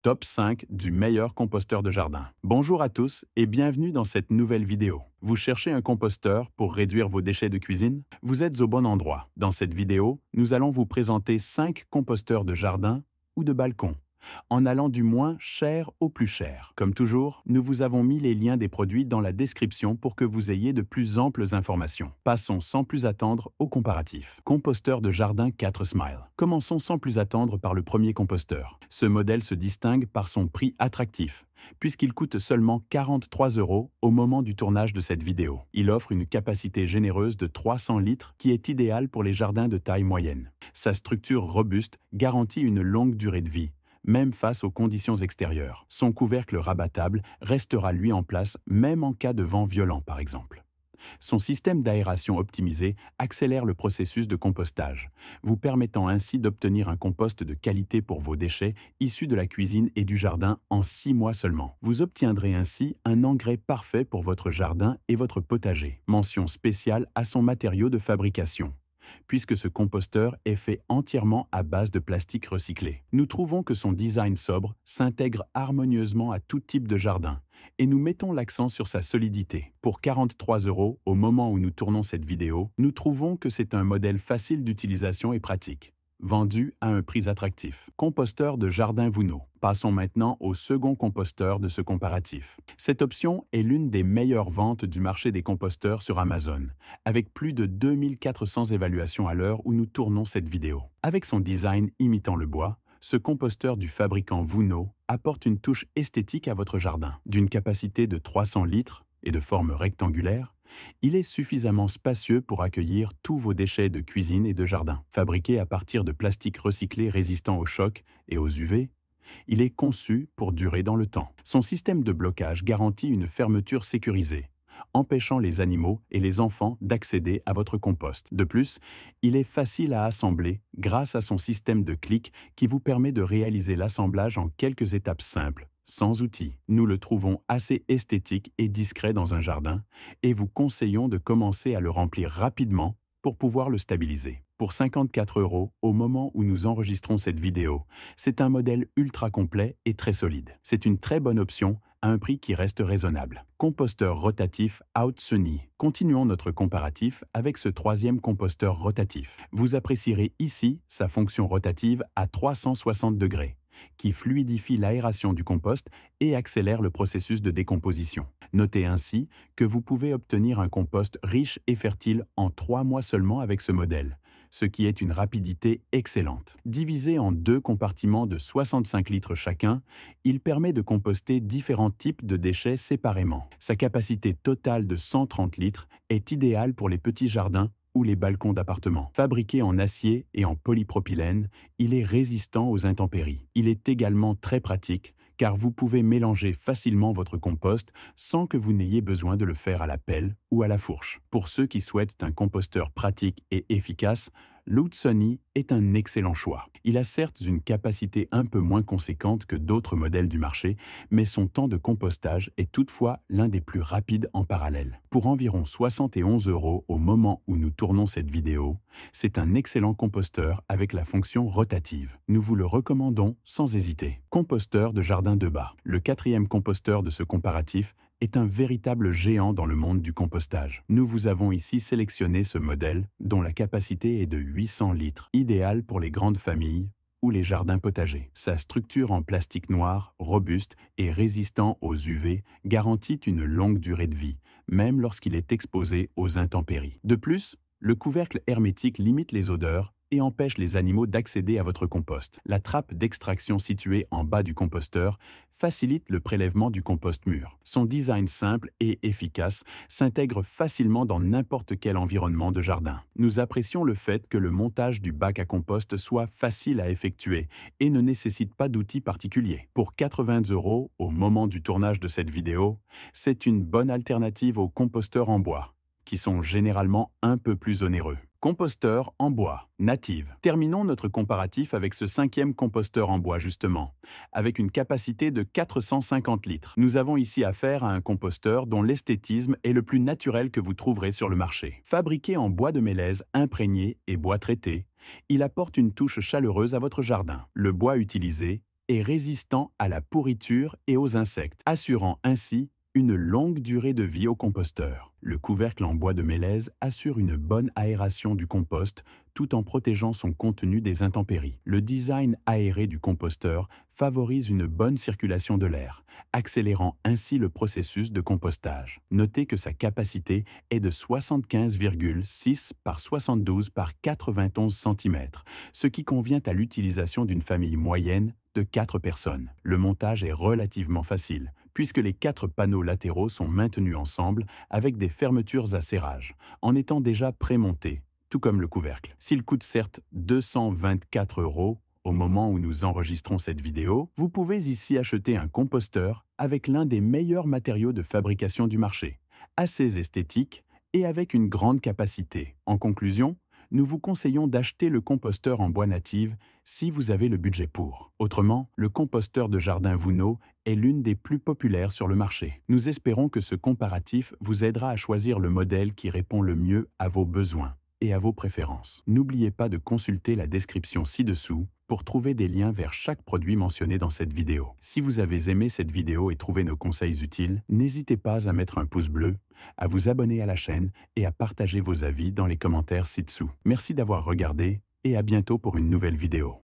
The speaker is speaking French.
Top 5 du meilleur composteur de jardin. Bonjour à tous et bienvenue dans cette nouvelle vidéo. Vous cherchez un composteur pour réduire vos déchets de cuisine? Vous êtes au bon endroit. Dans cette vidéo, nous allons vous présenter 5 composteurs de jardin ou de balcon, en allant du moins cher au plus cher. Comme toujours, nous vous avons mis les liens des produits dans la description pour que vous ayez de plus amples informations. Passons sans plus attendre au comparatif. Composteur de jardin 4 Smile. Commençons sans plus attendre par le premier composteur. Ce modèle se distingue par son prix attractif, puisqu'il coûte seulement 43 € au moment du tournage de cette vidéo. Il offre une capacité généreuse de 300 litres qui est idéale pour les jardins de taille moyenne. Sa structure robuste garantit une longue durée de vie, même face aux conditions extérieures. Son couvercle rabattable restera lui en place même en cas de vent violent par exemple. Son système d'aération optimisé accélère le processus de compostage, vous permettant ainsi d'obtenir un compost de qualité pour vos déchets issus de la cuisine et du jardin en 6 mois seulement. Vous obtiendrez ainsi un engrais parfait pour votre jardin et votre potager. Mention spéciale à son matériau de fabrication, puisque ce composteur est fait entièrement à base de plastique recyclé. Nous trouvons que son design sobre s'intègre harmonieusement à tout type de jardin, et nous mettons l'accent sur sa solidité. Pour 43 € au moment où nous tournons cette vidéo, nous trouvons que c'est un modèle facile d'utilisation et pratique, vendu à un prix attractif. Composteur de jardin Vuno. Passons maintenant au second composteur de ce comparatif. Cette option est l'une des meilleures ventes du marché des composteurs sur Amazon, avec plus de 2400 évaluations à l'heure où nous tournons cette vidéo. Avec son design imitant le bois, ce composteur du fabricant Vuno apporte une touche esthétique à votre jardin. D'une capacité de 300 litres et de forme rectangulaire, il est suffisamment spacieux pour accueillir tous vos déchets de cuisine et de jardin. Fabriqué à partir de plastique recyclé résistant aux chocs et aux UV, il est conçu pour durer dans le temps. Son système de blocage garantit une fermeture sécurisée, empêchant les animaux et les enfants d'accéder à votre compost. De plus, il est facile à assembler grâce à son système de clic qui vous permet de réaliser l'assemblage en quelques étapes simples, sans outils. Nous le trouvons assez esthétique et discret dans un jardin et vous conseillons de commencer à le remplir rapidement pour pouvoir le stabiliser. Pour 54 € au moment où nous enregistrons cette vidéo, c'est un modèle ultra complet et très solide. C'est une très bonne option à un prix qui reste raisonnable. Composteur rotatif Out Sunny. Continuons notre comparatif avec ce troisième composteur rotatif. Vous apprécierez ici sa fonction rotative à 360 degrés, qui fluidifie l'aération du compost et accélère le processus de décomposition. Notez ainsi que vous pouvez obtenir un compost riche et fertile en 3 mois seulement avec ce modèle, ce qui est une rapidité excellente. Divisé en 2 compartiments de 65 litres chacun, il permet de composter différents types de déchets séparément. Sa capacité totale de 130 litres est idéale pour les petits jardins ou les balcons d'appartements. Fabriqué en acier et en polypropylène, il est résistant aux intempéries. Il est également très pratique car vous pouvez mélanger facilement votre compost sans que vous n'ayez besoin de le faire à la pelle ou à la fourche. Pour ceux qui souhaitent un composteur pratique et efficace, l'Outsoni est un excellent choix. Il a certes une capacité un peu moins conséquente que d'autres modèles du marché, mais son temps de compostage est toutefois l'un des plus rapides en parallèle. Pour environ 71 € au moment où nous tournons cette vidéo, c'est un excellent composteur avec la fonction rotative. Nous vous le recommandons sans hésiter. Composteur de jardin de bas. Le quatrième composteur de ce comparatif est un véritable géant dans le monde du compostage. Nous vous avons ici sélectionné ce modèle dont la capacité est de 800 litres, idéal pour les grandes familles ou les jardins potagers. Sa structure en plastique noir, robuste et résistant aux UV garantit une longue durée de vie, même lorsqu'il est exposé aux intempéries. De plus, le couvercle hermétique limite les odeurs et empêche les animaux d'accéder à votre compost. La trappe d'extraction située en bas du composteur facilite le prélèvement du compost mûr. Son design simple et efficace s'intègre facilement dans n'importe quel environnement de jardin. Nous apprécions le fait que le montage du bac à compost soit facile à effectuer et ne nécessite pas d'outils particuliers. Pour 80 € au moment du tournage de cette vidéo, c'est une bonne alternative aux composteurs en bois, qui sont généralement un peu plus onéreux. Composteur en bois, Native. Terminons notre comparatif avec ce 5e composteur en bois justement, avec une capacité de 450 litres. Nous avons ici affaire à un composteur dont l'esthétisme est le plus naturel que vous trouverez sur le marché. Fabriqué en bois de mélèze imprégné et bois traité, il apporte une touche chaleureuse à votre jardin. Le bois utilisé et résistant à la pourriture et aux insectes, assurant ainsi une longue durée de vie au composteur. Le couvercle en bois de mélèze assure une bonne aération du compost tout en protégeant son contenu des intempéries. Le design aéré du composteur favorise une bonne circulation de l'air, accélérant ainsi le processus de compostage. Notez que sa capacité est de 75,6 par 72 par 91 cm, ce qui convient à l'utilisation d'une famille moyenne de 4 personnes. Le montage est relativement facile, puisque les 4 panneaux latéraux sont maintenus ensemble avec des fermetures à serrage, en étant déjà prémontés, tout comme le couvercle. S'il coûte certes 224 € au moment où nous enregistrons cette vidéo, vous pouvez ici acheter un composteur avec l'un des meilleurs matériaux de fabrication du marché, assez esthétique et avec une grande capacité. En conclusion, nous vous conseillons d'acheter le composteur en bois native si vous avez le budget pour. Autrement, le composteur de jardin Vuno est l'une des plus populaires sur le marché. Nous espérons que ce comparatif vous aidera à choisir le modèle qui répond le mieux à vos besoins et à vos préférences. N'oubliez pas de consulter la description ci-dessous pour trouver des liens vers chaque produit mentionné dans cette vidéo. Si vous avez aimé cette vidéo et trouvé nos conseils utiles, n'hésitez pas à mettre un pouce bleu, à vous abonner à la chaîne et à partager vos avis dans les commentaires ci-dessous. Merci d'avoir regardé et à bientôt pour une nouvelle vidéo.